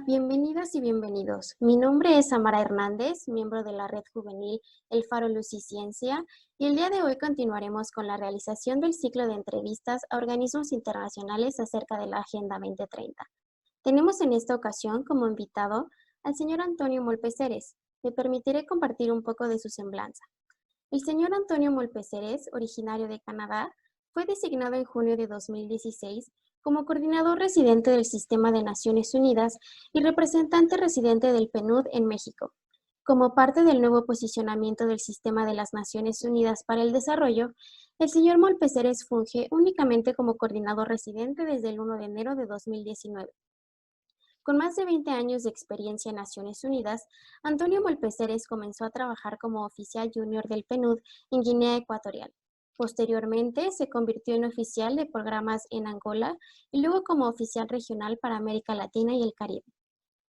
Bienvenidas y bienvenidos. Mi nombre es Samara Hernández, miembro de la Red Juvenil El Faro Luz y Ciencia, y el día de hoy continuaremos con la realización del ciclo de entrevistas a organismos internacionales acerca de la Agenda 2030. Tenemos en esta ocasión como invitado al señor Antonio Molpeceres. Me permitiré compartir un poco de su semblanza. El señor Antonio Molpeceres, originario de Canadá, fue designado en junio de 2016 como coordinador residente del Sistema de Naciones Unidas y representante residente del PNUD en México. Como parte del nuevo posicionamiento del Sistema de las Naciones Unidas para el Desarrollo, el señor Molpeceres funge únicamente como coordinador residente desde el 1 de enero de 2019. Con más de 20 años de experiencia en Naciones Unidas, Antonio Molpeceres comenzó a trabajar como oficial junior del PNUD en Guinea Ecuatorial. Posteriormente, se convirtió en oficial de programas en Angola y luego como oficial regional para América Latina y el Caribe.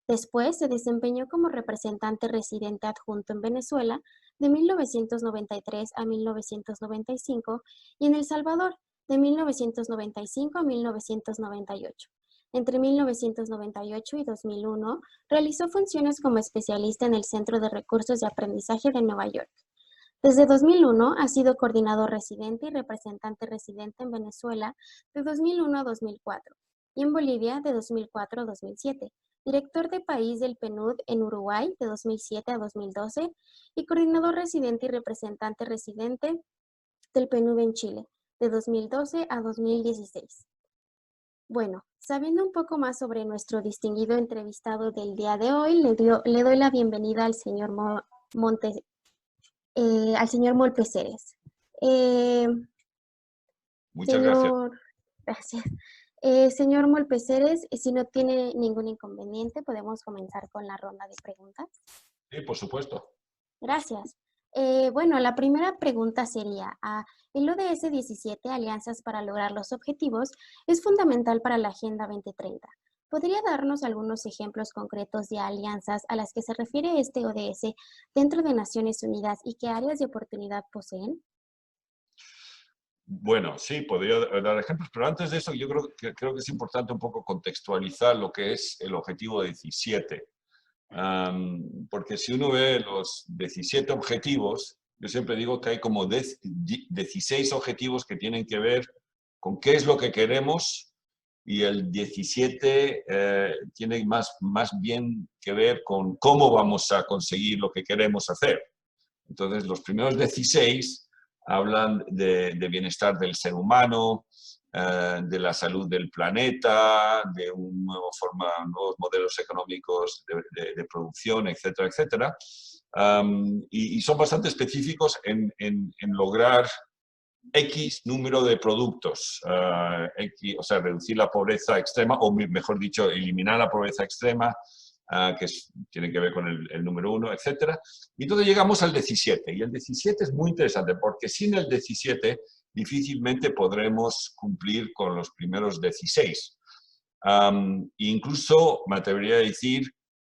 Después, se desempeñó como representante residente adjunto en Venezuela de 1993 a 1995 y en El Salvador de 1995 a 1998. Entre 1998 y 2001, realizó funciones como especialista en el Centro de Recursos de Aprendizaje de Nueva York. Desde 2001 ha sido coordinador residente y representante residente en Venezuela de 2001 a 2004 y en Bolivia de 2004 a 2007, director de país del PNUD en Uruguay de 2007 a 2012 y coordinador residente y representante residente del PNUD en Chile de 2012 a 2016. Bueno, sabiendo un poco más sobre nuestro distinguido entrevistado del día de hoy, le doy la bienvenida al señor al señor Molpeceres. Muchas gracias. Señor, gracias. Señor Molpeceres, si no tiene ningún inconveniente, podemos comenzar con la ronda de preguntas. Sí, por supuesto. Gracias. Bueno, la primera pregunta sería, el ODS 17, Alianzas para lograr los objetivos, es fundamental para la Agenda 2030. ¿Podría darnos algunos ejemplos concretos de alianzas a las que se refiere este ODS dentro de Naciones Unidas y qué áreas de oportunidad poseen? Bueno, sí, podría dar ejemplos, pero antes de eso yo creo que es importante un poco contextualizar lo que es el objetivo 17. Porque si uno ve los 17 objetivos, yo siempre digo que hay como 16 objetivos que tienen que ver con qué es lo que queremos y el 17 tiene más bien que ver con cómo vamos a conseguir lo que queremos hacer. Entonces, los primeros 16 hablan de bienestar del ser humano, de la salud del planeta, de nuevos modelos económicos de producción, etcétera, etcétera. Y son bastante específicos en lograr X número de productos, o sea, reducir la pobreza extrema, o mejor dicho, eliminar la pobreza extrema, que tiene que ver con el número 1, etc. Y entonces llegamos al 17, y el 17 es muy interesante, porque sin el 17 difícilmente podremos cumplir con los primeros 16. Incluso me atrevería a decir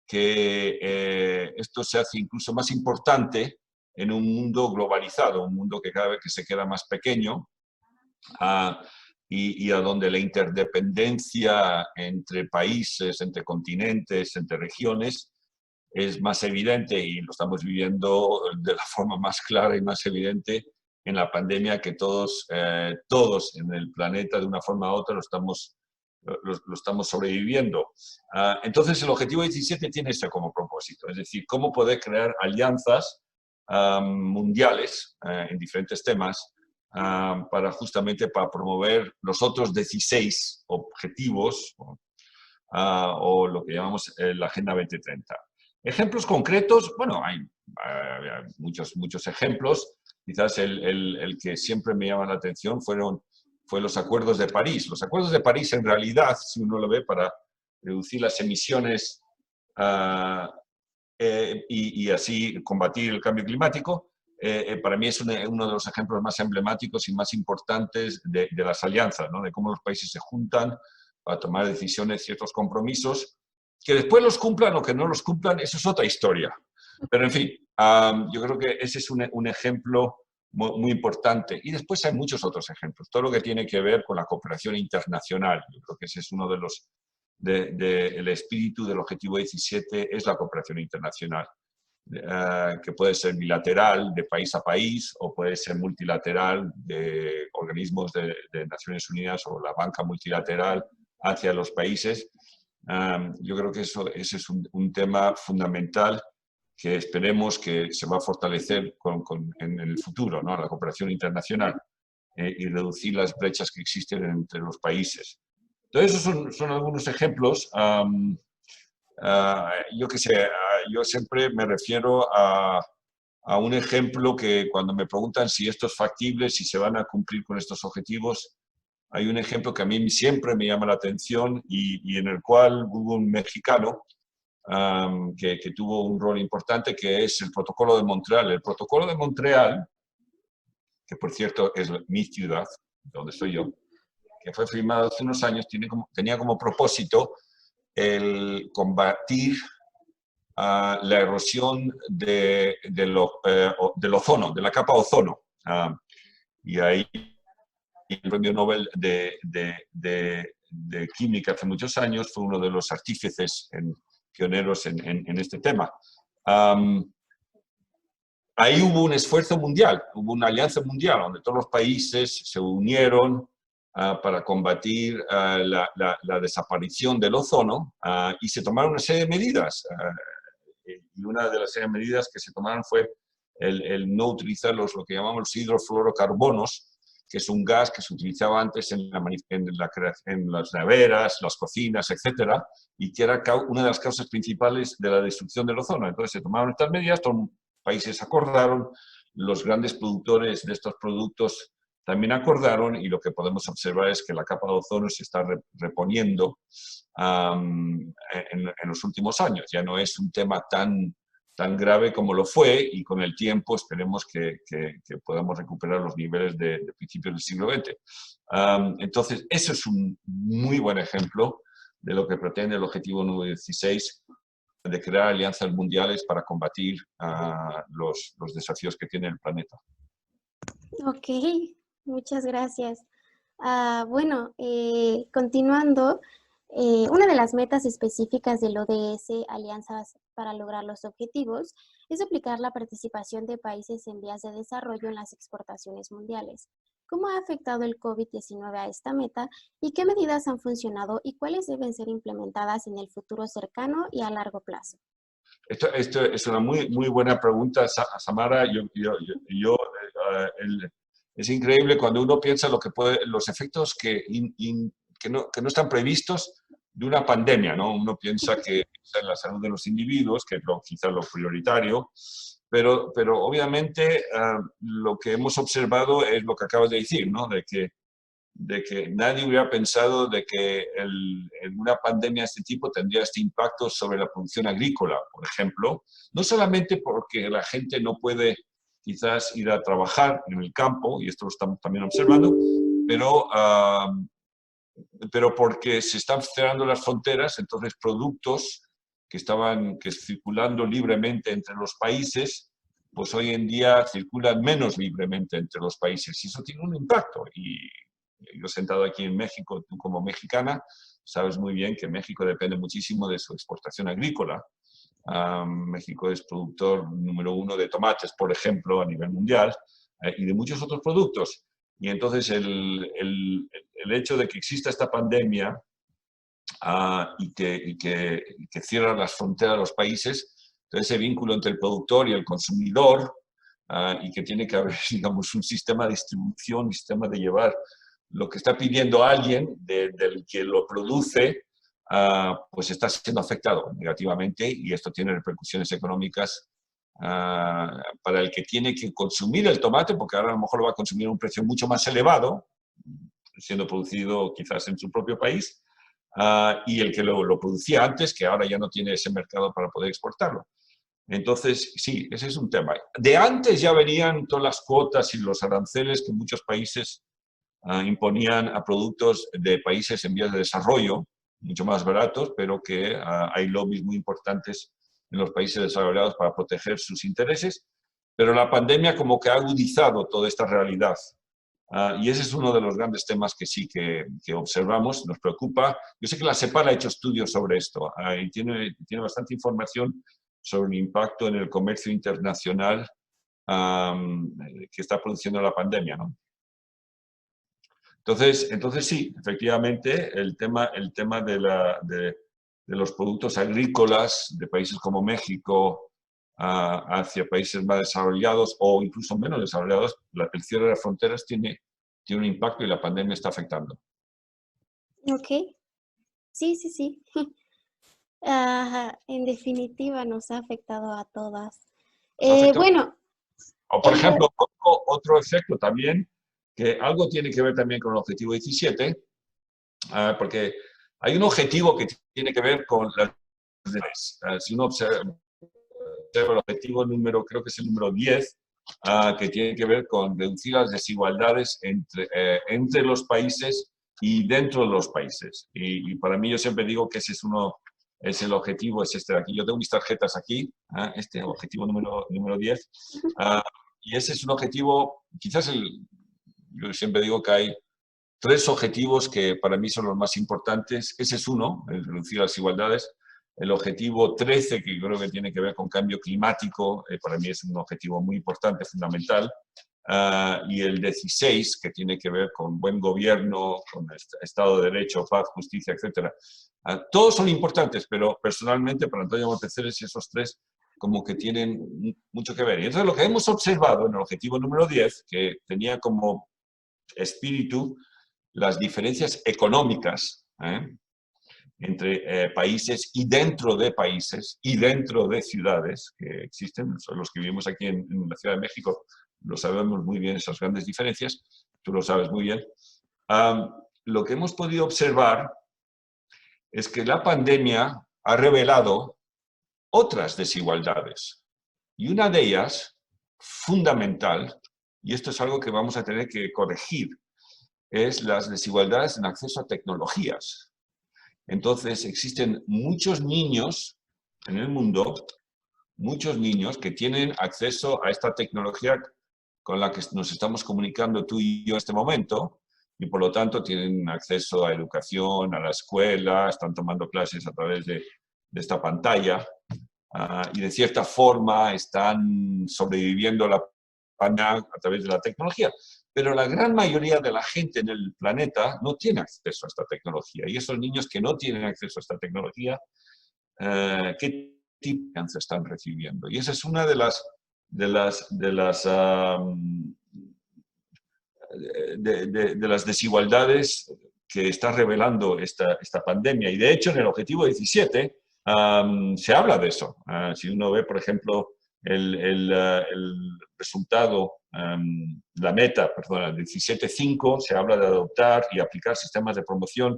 que esto se hace incluso más importante en un mundo globalizado, un mundo que cada vez que se queda más pequeño, y a donde la interdependencia entre países, entre continentes, entre regiones, es más evidente, y lo estamos viviendo de la forma más clara y más evidente en la pandemia, que todos en el planeta, de una forma u otra, lo estamos sobreviviendo. Entonces, el objetivo 17 tiene eso como propósito, es decir, cómo poder crear alianzas mundiales en diferentes temas justamente para promover los otros 16 objetivos o lo que llamamos la Agenda 2030. Ejemplos concretos, bueno, hay muchos ejemplos. Quizás el que siempre me llama la atención fue los Acuerdos de París. Los Acuerdos de París, en realidad, si uno lo ve, para reducir las emisiones y así combatir el cambio climático, para mí es uno de los ejemplos más emblemáticos y más importantes de las alianzas, ¿no? De cómo los países se juntan para tomar decisiones, ciertos compromisos, que después los cumplan o que no los cumplan, eso es otra historia. Pero en fin, yo creo que ese es un ejemplo muy importante. Y después hay muchos otros ejemplos. Todo lo que tiene que ver con la cooperación internacional. Yo creo que ese es uno de el espíritu del objetivo 17 es la cooperación internacional, que puede ser bilateral de país a país o puede ser multilateral de organismos de Naciones Unidas o la banca multilateral hacia los países. Yo creo que ese es un tema fundamental que esperemos que se va a fortalecer en el futuro, ¿no? La cooperación internacional y reducir las brechas que existen entre los países. Entonces, esos son algunos ejemplos. Yo qué sé, yo siempre me refiero a un ejemplo que cuando me preguntan si esto es factible, si se van a cumplir con estos objetivos, hay un ejemplo que a mí siempre me llama la atención y en el cual hubo un mexicano que tuvo un rol importante, que es el Protocolo de Montreal. El Protocolo de Montreal, que por cierto es mi ciudad, donde estoy yo, que fue firmado hace unos años, tenía como propósito el combatir la erosión del ozono, de la capa ozono. Y ahí el premio Nobel de Química hace muchos años fue uno de los artífices pioneros en este tema. Ahí hubo un esfuerzo mundial, hubo una alianza mundial donde todos los países se unieron para combatir la desaparición del ozono y se tomaron una serie de medidas. Y una de las serie de medidas que se tomaron fue el no utilizar lo que llamamos los hidrofluorocarbonos, que es un gas que se utilizaba antes en las neveras, las cocinas, etcétera, y que era una de las causas principales de la destrucción del ozono. Entonces se tomaron estas medidas, todos los países acordaron, los grandes productores de estos productos también acordaron, y lo que podemos observar es que la capa de ozono se está reponiendo en los últimos años. Ya no es un tema tan grave como lo fue, y con el tiempo esperemos que podamos recuperar los niveles de principios del siglo XX. Entonces, eso es un muy buen ejemplo de lo que pretende el objetivo número 16, de crear alianzas mundiales para combatir los desafíos que tiene el planeta. Ok, muchas gracias. Bueno, continuando, una de las metas específicas del ODS, Alianzas para lograr los objetivos, es duplicar la participación de países en vías de desarrollo en las exportaciones mundiales. ¿Cómo ha afectado el COVID-19 a esta meta y qué medidas han funcionado y cuáles deben ser implementadas en el futuro cercano y a largo plazo? Esto es una muy buena pregunta, Samara. Es increíble cuando uno piensa los efectos que no están previstos de una pandemia, ¿no? Uno piensa que en la salud de los individuos, que es quizás lo prioritario, pero obviamente lo que hemos observado es lo que acabas de decir, ¿no? De que nadie hubiera pensado de que una pandemia de este tipo tendría este impacto sobre la producción agrícola, por ejemplo, no solamente porque la gente no puede quizás ir a trabajar en el campo, y esto lo estamos también observando, pero porque se están cerrando las fronteras, entonces productos que estaban circulando libremente entre los países, pues hoy en día circulan menos libremente entre los países, y eso tiene un impacto. Y yo sentado aquí en México, tú como mexicana, sabes muy bien que México depende muchísimo de su exportación agrícola. México es productor número 1 de tomates, por ejemplo, a nivel mundial, y de muchos otros productos. Y entonces el hecho de que exista esta pandemia y que cierra las fronteras de los países, entonces ese vínculo entre el productor y el consumidor, y que tiene que haber, digamos, un sistema de distribución, un sistema de llevar lo que está pidiendo alguien del que lo produce, pues está siendo afectado negativamente, y esto tiene repercusiones económicas para el que tiene que consumir el tomate, porque ahora a lo mejor lo va a consumir a un precio mucho más elevado, siendo producido quizás en su propio país, y el que lo producía antes, que ahora ya no tiene ese mercado para poder exportarlo. Entonces, sí, ese es un tema. De antes ya venían todas las cuotas y los aranceles que muchos países imponían a productos de países en vías de desarrollo, mucho más baratos, pero que hay lobbies muy importantes en los países desarrollados para proteger sus intereses. Pero la pandemia como que ha agudizado toda esta realidad. Y ese es uno de los grandes temas que sí que observamos, nos preocupa. Yo sé que la CEPAL ha hecho estudios sobre esto y tiene bastante información sobre el impacto en el comercio internacional que está produciendo la pandemia, ¿no? Entonces sí, efectivamente, el tema de los productos agrícolas de países como México hacia países más desarrollados o incluso menos desarrollados, el cierre de las fronteras tiene un impacto y la pandemia está afectando. Ok, sí, sí, sí. Ajá, en definitiva nos ha afectado a todas. Nos afecta. Bueno, O, por en re- ejemplo, otro efecto también, que algo tiene que ver también con el objetivo 17, porque hay un objetivo que tiene que ver con las desigualdades. Si uno observa el objetivo número, creo que es el número 10, que tiene que ver con reducir las desigualdades entre los países y dentro de los países. Y para mí yo siempre digo que ese es el objetivo, es este de aquí. Yo tengo mis tarjetas aquí, este objetivo número 10, y ese es un objetivo, quizás yo siempre digo que hay tres objetivos que para mí son los más importantes. Ese es uno, el reducir las desigualdades. El objetivo 13, que creo que tiene que ver con cambio climático, para mí es un objetivo muy importante, fundamental. Y el 16, que tiene que ver con buen gobierno, con Estado de Derecho, paz, justicia, etc. Todos son importantes, pero personalmente para Antonio Monteceres esos tres como que tienen mucho que ver. Y entonces lo que hemos observado en el objetivo número 10, que tenía como espíritu las diferencias económicas entre países y dentro de ciudades que existen. Los que vivimos aquí en la Ciudad de México lo sabemos muy bien, esas grandes diferencias, tú lo sabes muy bien. Lo que hemos podido observar es que la pandemia ha revelado otras desigualdades y una de ellas, fundamental, y esto es algo que vamos a tener que corregir, es las desigualdades en acceso a tecnologías. Entonces, existen muchos niños en el mundo, muchos niños que tienen acceso a esta tecnología con la que nos estamos comunicando tú y yo en este momento, y por lo tanto tienen acceso a educación, a la escuela, están tomando clases a través de esta pantalla, y de cierta forma están sobreviviendo a la pandemia a través de la tecnología. Pero la gran mayoría de la gente en el planeta no tiene acceso a esta tecnología. Y esos niños que no tienen acceso a esta tecnología, ¿qué tipo de cáncer están recibiendo? Y esa es una de las desigualdades que está revelando esta pandemia. Y de hecho, en el objetivo 17 se habla de eso. Si uno ve, por ejemplo, el resultado, la meta, perdón, el 17.5, se habla de adoptar y aplicar sistemas de promoción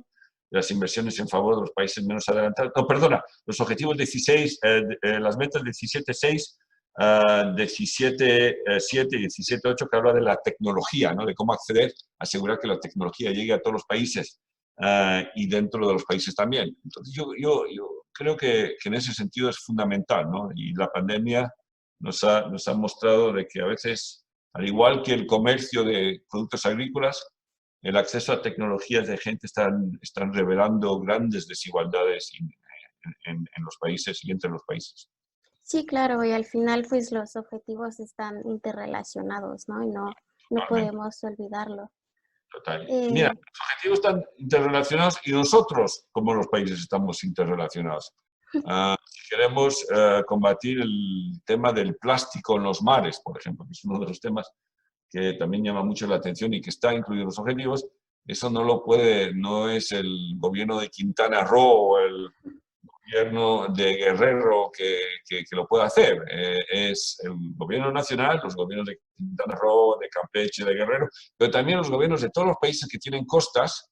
de las inversiones en favor de los países menos adelantados. No, perdona, los objetivos 16, las metas 17.6, 17.7 y 17.8, que habla de la tecnología, ¿no? De cómo acceder, asegurar que la tecnología llegue a todos los países y dentro de los países también. Entonces yo creo que en ese sentido es fundamental, ¿no? Y la pandemia nos ha mostrado de que a veces, al igual que el comercio de productos agrícolas, el acceso a tecnologías de gente están revelando grandes desigualdades en los países y entre los países. sí, claro, y al final pues los objetivos están interrelacionados, ¿no? Y no Totalmente, podemos olvidarlo. total. Mira, Eh, los objetivos están interrelacionados y nosotros, como los países, estamos interrelacionados. Si queremos combatir el tema del plástico en los mares, por ejemplo, que es uno de los temas que también llama mucho la atención y que está incluido en los objetivos, eso no es el gobierno de Quintana Roo o el gobierno de Guerrero que lo pueda hacer. Es el gobierno nacional, los gobiernos de Quintana Roo, de Campeche, de Guerrero, pero también los gobiernos de todos los países que tienen costas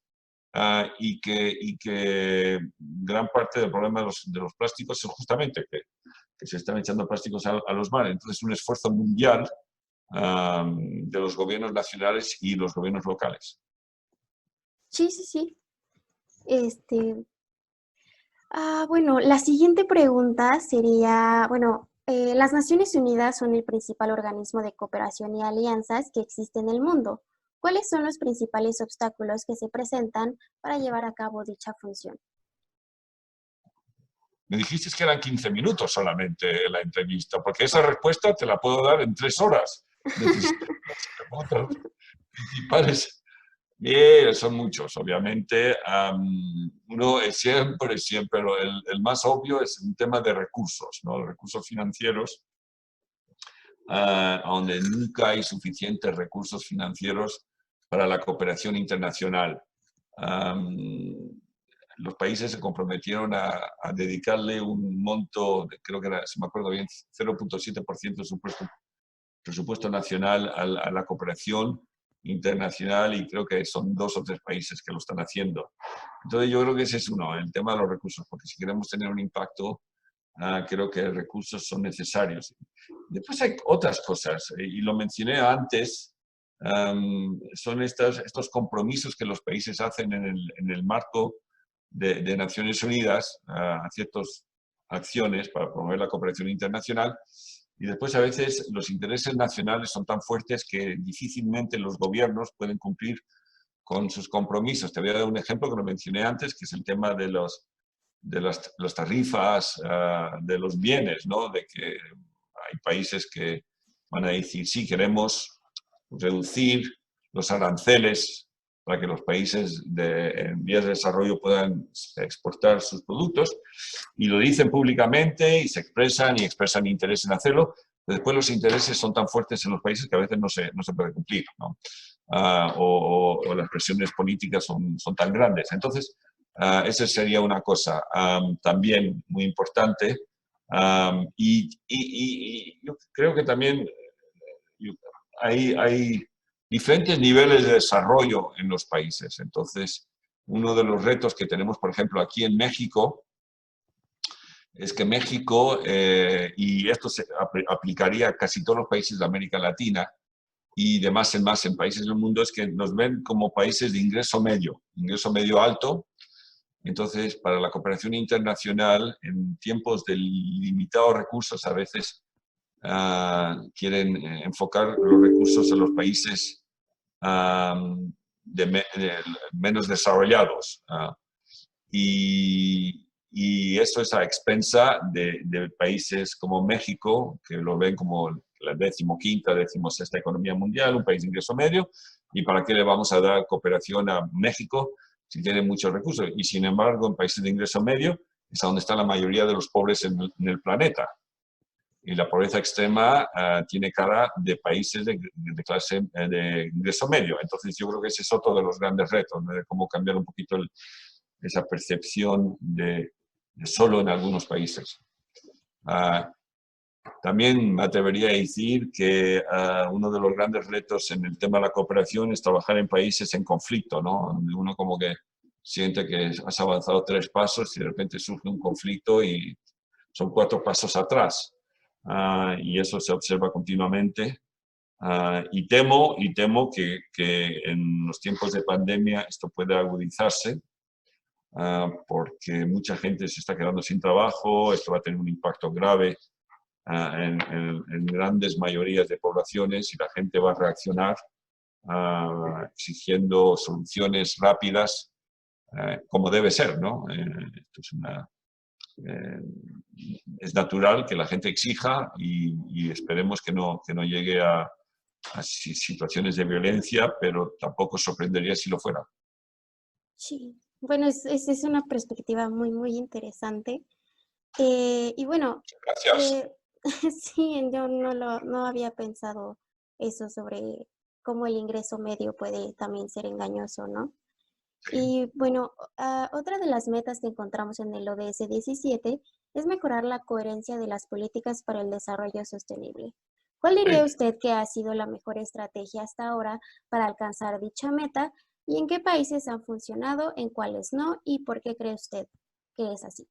y que gran parte del problema de los plásticos es justamente que se están echando plásticos a los mares. Entonces, un esfuerzo mundial de los gobiernos nacionales y los gobiernos locales. sí, sí, sí. Este, bueno, la siguiente pregunta sería, bueno, las Naciones Unidas son el principal organismo de cooperación y alianzas que existe en el mundo. ¿Cuáles son los principales obstáculos que se presentan para llevar a cabo dicha función? Me dijiste que eran 15 minutos solamente la entrevista, porque esa respuesta te la puedo dar en 3 horas. Necesito los puntos principales. Son muchos, obviamente. Uno es siempre, el más obvio es un tema de recursos, ¿no? Los recursos financieros, donde nunca hay suficientes recursos financieros para la cooperación internacional. Los países se comprometieron a dedicarle un monto, creo que era, si me acuerdo bien, 0,7% de su presupuesto nacional a la cooperación internacional, y creo que son 2 o 3 países que lo están haciendo. Entonces yo creo que ese es uno, el tema de los recursos, porque si queremos tener un impacto, creo que recursos son necesarios. Después hay otras cosas, y lo mencioné antes, son estos compromisos que los países hacen en el marco de Naciones Unidas a ciertas acciones para promover la cooperación internacional, y después a veces los intereses nacionales son tan fuertes que difícilmente los gobiernos pueden cumplir con sus compromisos. Te voy a dar un ejemplo que lo mencioné antes, que es el tema de las tarifas de los bienes, ¿no? De que hay países que van a decir, sí, queremos reducir los aranceles para que los países en vías de desarrollo puedan exportar sus productos, y lo dicen públicamente y se expresan interés en hacerlo, pero después los intereses son tan fuertes en los países que a veces no se puede cumplir, ¿no? O las presiones políticas son tan grandes. Entonces, esa sería una cosa también muy importante. Y yo creo que también hay diferentes niveles de desarrollo en los países. Entonces, uno de los retos que tenemos, por ejemplo, aquí en México, es que México, y esto se aplicaría a casi todos los países de América Latina y de más en más en países del mundo, es que nos ven como países de ingreso medio alto. Entonces, para la cooperación internacional, en tiempos de limitados recursos, a veces quieren enfocar los recursos a los países menos desarrollados. Y eso es a expensa de países como México, que lo ven como la 15ª, 16ª economía mundial, un país de ingreso medio, y para qué le vamos a dar cooperación a México si tiene muchos recursos. Y sin embargo, en países de ingreso medio es donde está la mayoría de los pobres en el planeta. Y la pobreza extrema tiene cara de países de clase de ingreso medio. Entonces yo creo que ese es otro de los grandes retos, ¿no? De cómo cambiar un poquito esa percepción de solo en algunos países. También me atrevería a decir que uno de los grandes retos en el tema de la cooperación es trabajar en países en conflicto, ¿no? Donde uno como que siente que has avanzado 3 pasos y de repente surge un conflicto y son 4 pasos atrás. Y eso se observa continuamente. Y temo que en los tiempos de pandemia esto puede agudizarse, porque mucha gente se está quedando sin trabajo. Esto va a tener un impacto grave en grandes mayorías de poblaciones, y la gente va a reaccionar exigiendo soluciones rápidas, como debe ser, ¿no? Esto es natural que la gente exija, y esperemos que no llegue a situaciones de violencia, pero tampoco sorprendería si lo fuera. Sí, bueno, es una perspectiva muy, muy interesante. Y bueno, Gracias. eh, sí, yo no había pensado eso sobre cómo el ingreso medio puede también ser engañoso, ¿no? Y bueno, otra de las metas que encontramos en el ODS 17 es mejorar la coherencia de las políticas para el desarrollo sostenible. ¿Cuál diría Sí. usted que ha sido la mejor estrategia hasta ahora para alcanzar dicha meta, y en qué países han funcionado, en cuáles no, y por qué cree usted que es así?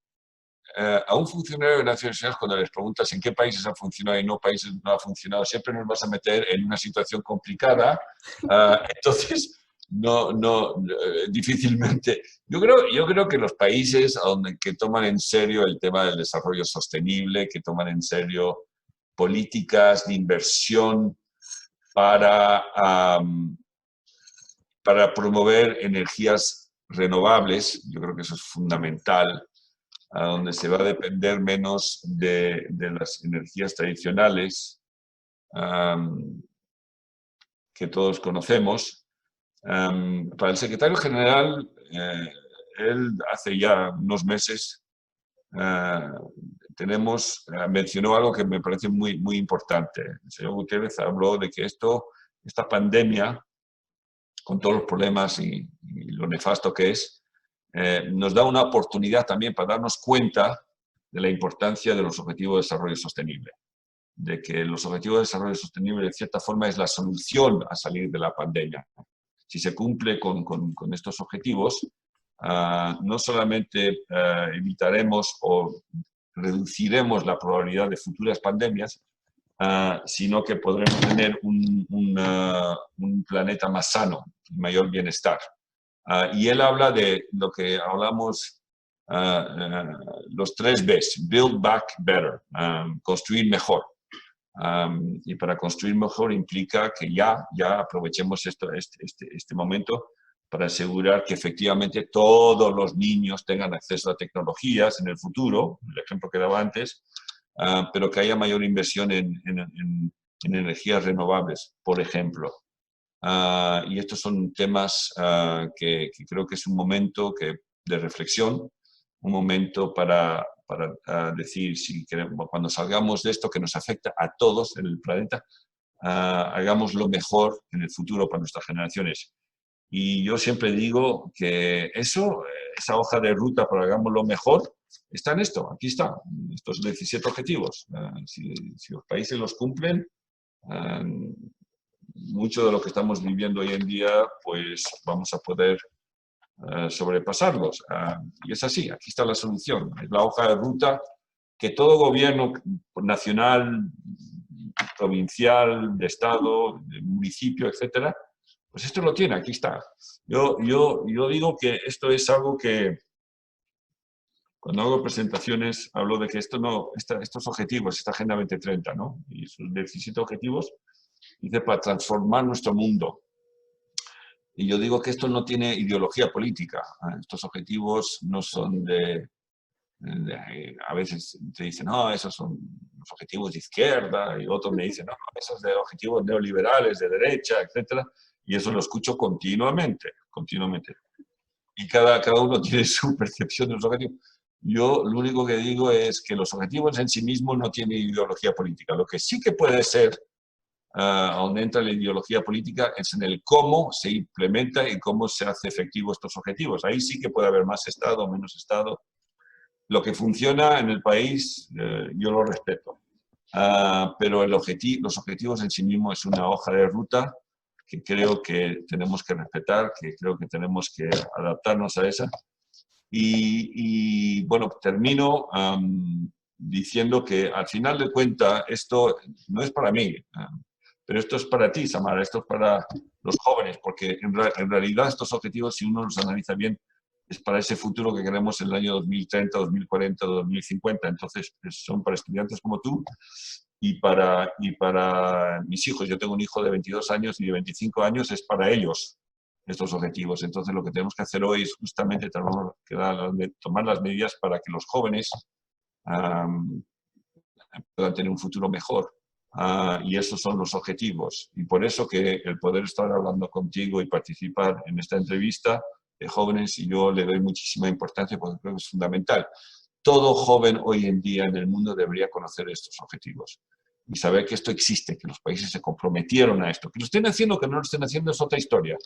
A un funcionario de Naciones Unidas, cuando les preguntas en qué países ha funcionado y no países no ha funcionado, siempre nos vas a meter en una situación complicada. Entonces, difícilmente. Yo creo que los países que toman en serio el tema del desarrollo sostenible, que toman en serio políticas de inversión para para promover energías renovables. Yo creo que eso es fundamental, a donde se va a depender menos de las energías tradicionales que todos conocemos. Para el secretario general, él hace ya unos meses mencionó algo que me parece muy, muy importante. El señor Gutiérrez habló de que esta pandemia, con todos los problemas y lo nefasto que es, nos da una oportunidad también para darnos cuenta de la importancia de los Objetivos de Desarrollo Sostenible, de que los Objetivos de Desarrollo Sostenible, de cierta forma, es la solución a salir de la pandemia. Si se cumple con estos objetivos, no solamente evitaremos o reduciremos la probabilidad de futuras pandemias, sino que podremos tener un planeta más sano, mayor bienestar. Y él habla de lo que hablamos, los 3 Bs, Build Back Better, construir mejor. Y para construir mejor implica que ya aprovechemos este momento para asegurar que efectivamente todos los niños tengan acceso a tecnologías en el futuro, el ejemplo que daba antes, pero que haya mayor inversión en energías renovables, por ejemplo. Y estos son temas que creo que es un momento de reflexión, un momento para decir, si queremos, cuando salgamos de esto que nos afecta a todos en el planeta, hagamos lo mejor en el futuro para nuestras generaciones. Y yo siempre digo que esa hoja de ruta para hagamos lo mejor, está en esto, aquí está, estos 17 objetivos. Si los países los cumplen, mucho de lo que estamos viviendo hoy en día, pues vamos a poder sobrepasarlos. Y es así, aquí está la solución. Es la hoja de ruta que todo gobierno nacional, provincial, de estado, de municipio, etcétera, pues esto lo tiene, aquí está. Yo digo que esto es algo que, cuando hago presentaciones, hablo de que estos objetivos, esta Agenda 2030, ¿no? Y sus 17 objetivos, dice, para transformar nuestro mundo. Y yo digo que esto no tiene ideología política. Estos objetivos no son a veces te dicen, no, esos son los objetivos de izquierda, y otros me dicen, no, esos de objetivos neoliberales, de derecha, etcétera. Y eso lo escucho continuamente. Y cada uno tiene su percepción de los objetivos. Yo lo único que digo es que los objetivos en sí mismos no tienen ideología política. Lo que sí que puede ser, donde entra la ideología política, es en el cómo se implementa y cómo se hace efectivo estos objetivos. Ahí sí que puede haber más Estado o menos Estado. Lo que funciona en el país, yo lo respeto. Pero los objetivos en sí mismos es una hoja de ruta que creo que tenemos que respetar, que creo que tenemos que adaptarnos a esa. Y bueno, termino diciendo que al final de cuentas esto no es para mí, pero esto es para ti, Samara, esto es para los jóvenes, porque en realidad estos objetivos, si uno los analiza bien, es para ese futuro que queremos en el año 2030, 2040, 2050. Entonces, son para estudiantes como tú y para mis hijos. Yo tengo un hijo de 22 años y de 25 años, es para ellos estos objetivos. Entonces, lo que tenemos que hacer hoy es justamente tomar las medidas para que los jóvenes puedan tener un futuro mejor. Y esos son los objetivos. Y por eso que el poder estar hablando contigo y participar en esta entrevista de jóvenes, y yo le doy muchísima importancia porque creo que es fundamental. Todo joven hoy en día en el mundo debería conocer estos objetivos y saber que esto existe, que los países se comprometieron a esto. Que lo estén haciendo o que no lo estén haciendo es otra historia.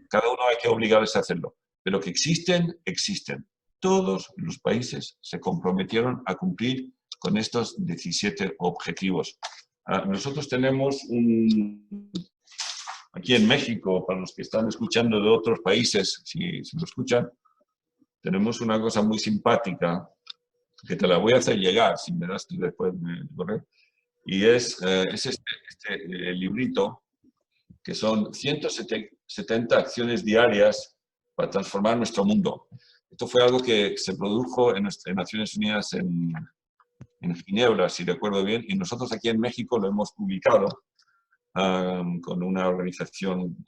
Cada uno hay que obligarles a hacerlo. Pero que existen, existen. Todos los países se comprometieron a cumplir con estos 17 objetivos. Nosotros tenemos aquí en México, para los que están escuchando de otros países, si lo escuchan, tenemos una cosa muy simpática que te la voy a hacer llegar, si me das tú después de correr, y es este librito, que son 170 acciones diarias para transformar nuestro mundo. Esto fue algo que se produjo en Naciones Unidas en Ginebra, si recuerdo bien, y nosotros aquí en México lo hemos publicado con una organización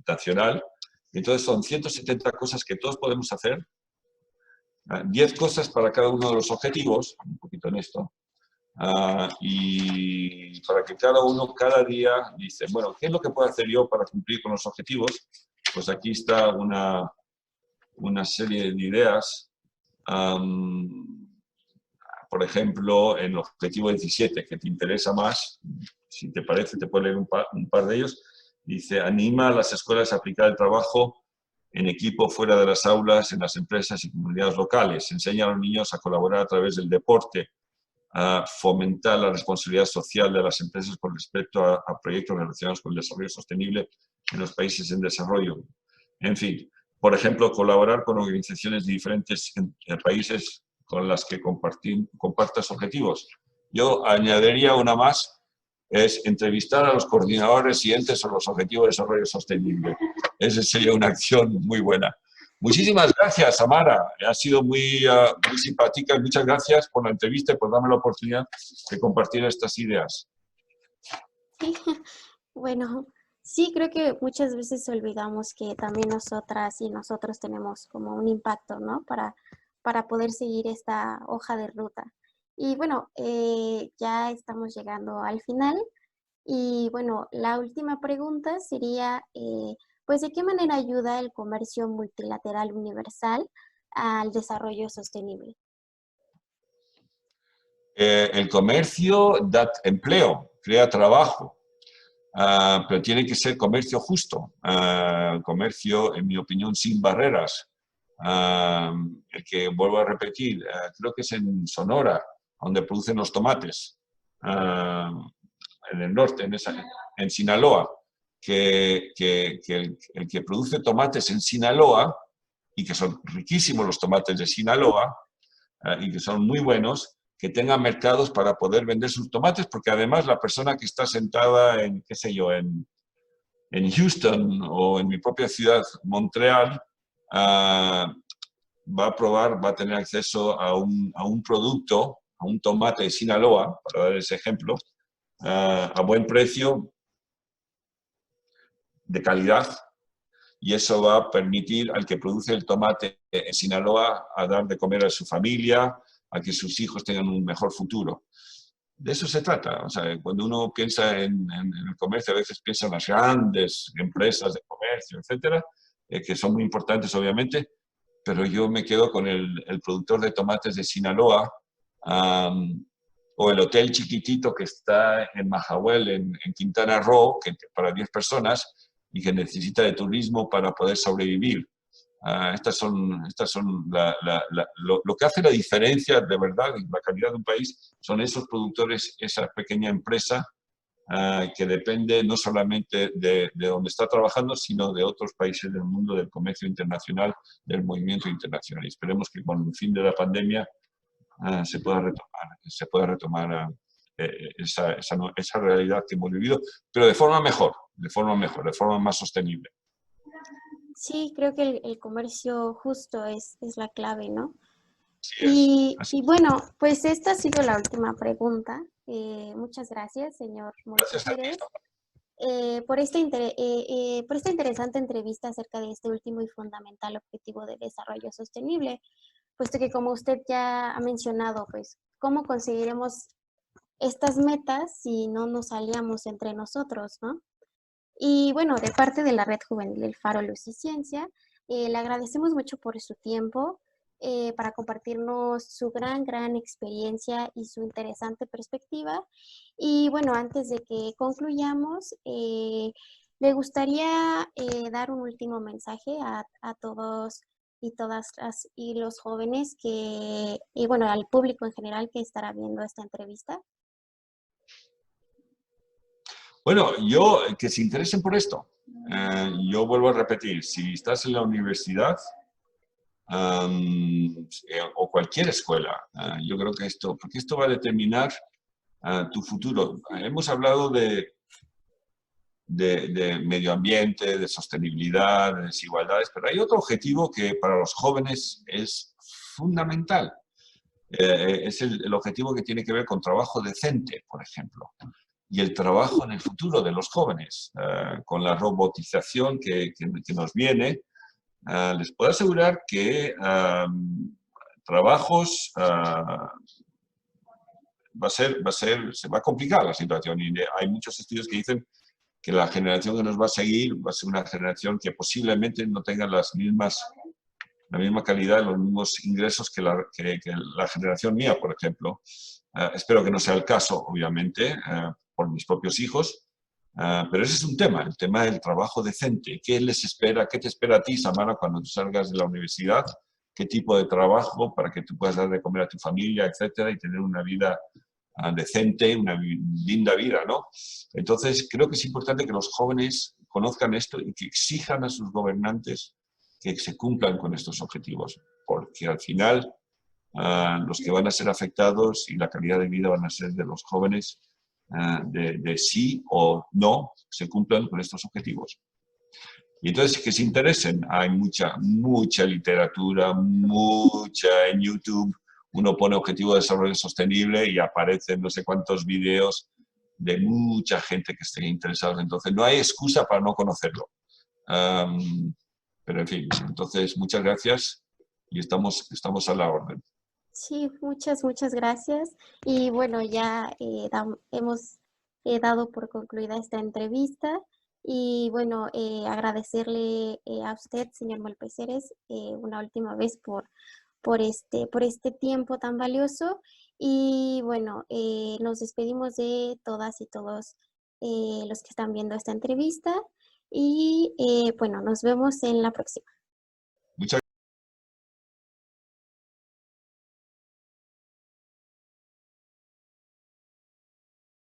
nacional, Entonces son 170 cosas que todos podemos hacer, 10 cosas para cada uno de los objetivos, un poquito en esto, y para que cada uno cada día dice, bueno, ¿qué es lo que puedo hacer yo para cumplir con los objetivos? Pues aquí está una serie de ideas. Por ejemplo, en el objetivo 17, que te interesa más, si te parece, te puedo leer un par de ellos. Dice, anima a las escuelas a aplicar el trabajo en equipo fuera de las aulas, en las empresas y comunidades locales. Enseña a los niños a colaborar a través del deporte, a fomentar la responsabilidad social de las empresas con respecto a proyectos relacionados con el desarrollo sostenible en los países en desarrollo. En fin, por ejemplo, colaborar con organizaciones de diferentes países con las que compartas objetivos. Yo añadiría una más, es entrevistar a los coordinadores y entes sobre los objetivos de desarrollo sostenible. Esa sería una acción muy buena. Muchísimas gracias, Amara. Ha sido muy simpática y muchas gracias por la entrevista y por darme la oportunidad de compartir estas ideas. Sí, bueno, sí, creo que muchas veces olvidamos que también nosotras y nosotros tenemos como un impacto, ¿no? Para poder seguir esta hoja de ruta. Y bueno, ya estamos llegando al final. Y bueno, la última pregunta sería, pues, ¿de qué manera ayuda el comercio multilateral universal al desarrollo sostenible? El comercio da empleo, crea trabajo, pero tiene que ser comercio justo, comercio, en mi opinión, sin barreras. El que, vuelvo a repetir, creo que es en Sonora, donde producen los tomates, en el norte, en Sinaloa, que el que produce tomates en Sinaloa, y que son riquísimos los tomates de Sinaloa, y que son muy buenos, que tengan mercados para poder vender sus tomates, porque además la persona que está sentada en, qué sé yo, en Houston o en mi propia ciudad, Montreal, va a probar, va a tener acceso a un producto, a un tomate de Sinaloa, para dar ese ejemplo, a buen precio, de calidad, y eso va a permitir al que produce el tomate en Sinaloa a dar de comer a su familia, a que sus hijos tengan un mejor futuro. De eso se trata. O sea, cuando uno piensa en el comercio, a veces piensa en las grandes empresas de comercio, etcétera, que son muy importantes, obviamente, pero yo me quedo con el productor de tomates de Sinaloa, o el hotel chiquitito que está en Mahahuel, en Quintana Roo, que para 10 personas y que necesita de turismo para poder sobrevivir. Estas son lo que hace la diferencia de verdad en la calidad de un país, son esos productores, esa pequeña empresa que depende no solamente de donde está trabajando, sino de otros países del mundo, del comercio internacional, del movimiento internacional. Y esperemos que con el fin de la pandemia se pueda retomar esa realidad que hemos vivido, pero de forma mejor, de forma más sostenible. Sí, creo que el comercio justo es la clave, ¿no? Así Y es. bueno, pues esta ha sido la última pregunta. Muchas gracias, señor Moisés Gracias a ti. Pérez, por esta interesante entrevista acerca de este último y fundamental objetivo de desarrollo sostenible, puesto que como usted ya ha mencionado, pues, ¿cómo conseguiremos estas metas si no nos aliamos entre nosotros, ¿no? Y bueno, de parte de la Red Juvenil El Faro Luz y Ciencia, le agradecemos mucho por su tiempo para compartirnos su gran experiencia y su interesante perspectiva. Y bueno, antes de que concluyamos, le gustaría dar un último mensaje a todos y todas y los jóvenes y bueno, al público en general que estará viendo esta entrevista. Bueno, que se interesen por esto. Yo vuelvo a repetir, si estás en la universidad o cualquier escuela, yo creo que porque esto va a determinar tu futuro. Hemos hablado de medio ambiente, de sostenibilidad, de desigualdades, pero hay otro objetivo que para los jóvenes es fundamental. Es el objetivo que tiene que ver con trabajo decente, por ejemplo. y el trabajo en el futuro de los jóvenes. Con la robotización que nos viene, les puedo asegurar que trabajos se va a complicar la situación, y hay muchos estudios que dicen que la generación que nos va a seguir va a ser una generación que posiblemente no tenga la misma calidad, los mismos ingresos que la generación mía, por ejemplo. Espero que no sea el caso, obviamente, por mis propios hijos, pero ese es un tema, el tema del trabajo decente. ¿Qué les espera? ¿Qué te espera a ti, Samara, cuando tú salgas de la universidad? ¿Qué tipo de trabajo para que tú puedas dar de comer a tu familia, etcétera, y tener una vida decente, una linda vida, ¿no? Entonces, creo que es importante que los jóvenes conozcan esto y que exijan a sus gobernantes que se cumplan con estos objetivos, porque al final los que van a ser afectados y la calidad de vida van a ser de los jóvenes, de sí o no se cumplan con estos objetivos. Y entonces que se interesen, hay mucha literatura, mucha en YouTube. Uno pone objetivo de desarrollo sostenible y aparecen no sé cuántos videos de mucha gente que esté interesada. Entonces no hay excusa para no conocerlo. Pero en fin, entonces muchas gracias y estamos a la orden. Sí, muchas gracias. Y bueno, ya hemos dado por concluida esta entrevista. Y bueno, agradecerle a usted, señor Malpeceres, una última vez por este tiempo tan valioso. Y bueno, nos despedimos de todas y todos los que están viendo esta entrevista. Y bueno, nos vemos en la próxima.